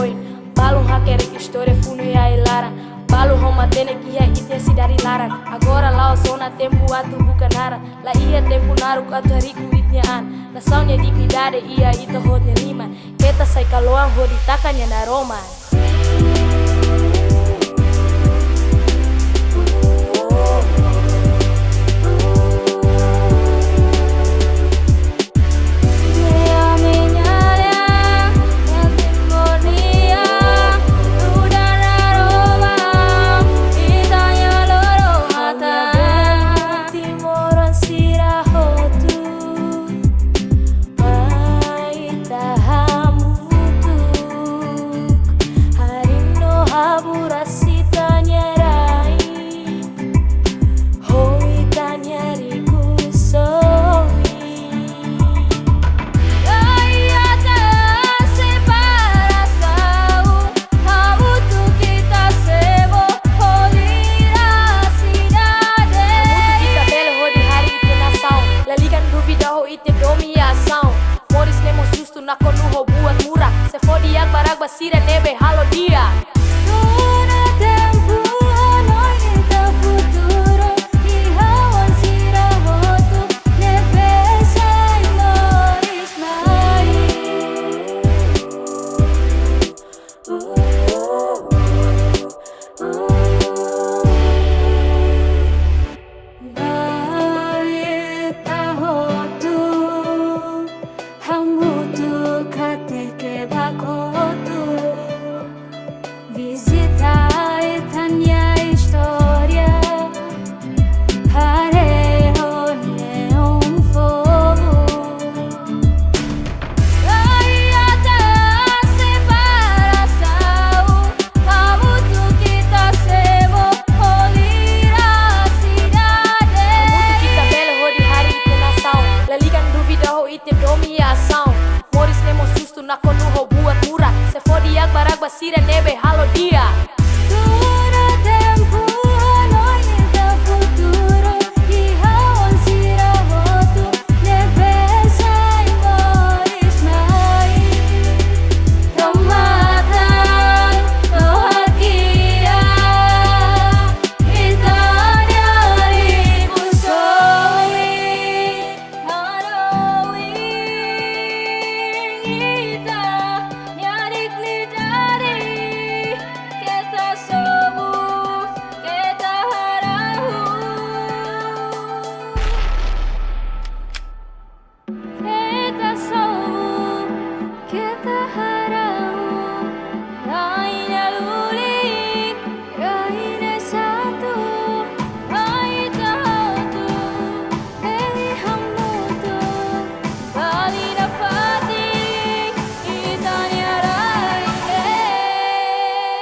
poin. Balum hacker que história funo e a ilara. Balu homa tene que ia ite se dari laran. Agora lá o sona tempo atu bukanara. Lá ia tempo naru atu hariku itnya an. Na saunya dignidade ia ita hotnya lima. Kita sai kaloan hodi takanya na Roma. Na konuho buat murah. Se fodi agba sira nebe halo dia. Todo tempo noite futuro e hawan sira hotu nebe sai loris mai. Baita hotu hamutu que bacoto visitar etania história hareo neon fogo aí até separação hamutu kita sebo polir a cidade Hamutu kita bela hodi hari ite nação. Lalikan duvida ho ite domi ação. Moris nemo susto na konuho buat murah. Se fodi agba sira nebe halo dia. Todo tempo noite futuro e hawan sira hotu nebe sai loris mai. Romatan nohakia itania ribusoi Halloween ita nyarik lidari kita sobu kita harahu kita sobu kita harahu Raina luli Raina satu Raina hatu Dewi hamutu Balina fati Itania raine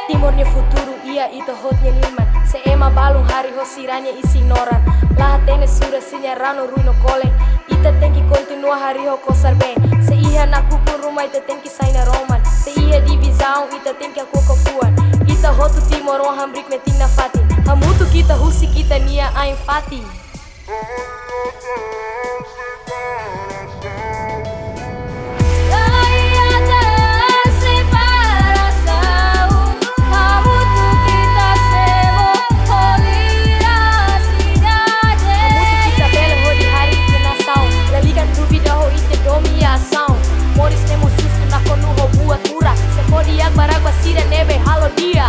Timornya futuro ia ita hotnya liman. Se ema balung hari ho siranya isi ignoran. Lah tene sura sinya rano ruino koleng. Ita tenki continua hari ho kosar bem. Se ia na kukun rumah ita tenki saina roman. Se ia divisão ita tenki aku kopuan. Ita hotu timor o hambrik meting na fati. Hamutu kita husi kita nia ain fati. Moris nemo susto na konuho buat murah. Se fodi agba sira nebe halo dia.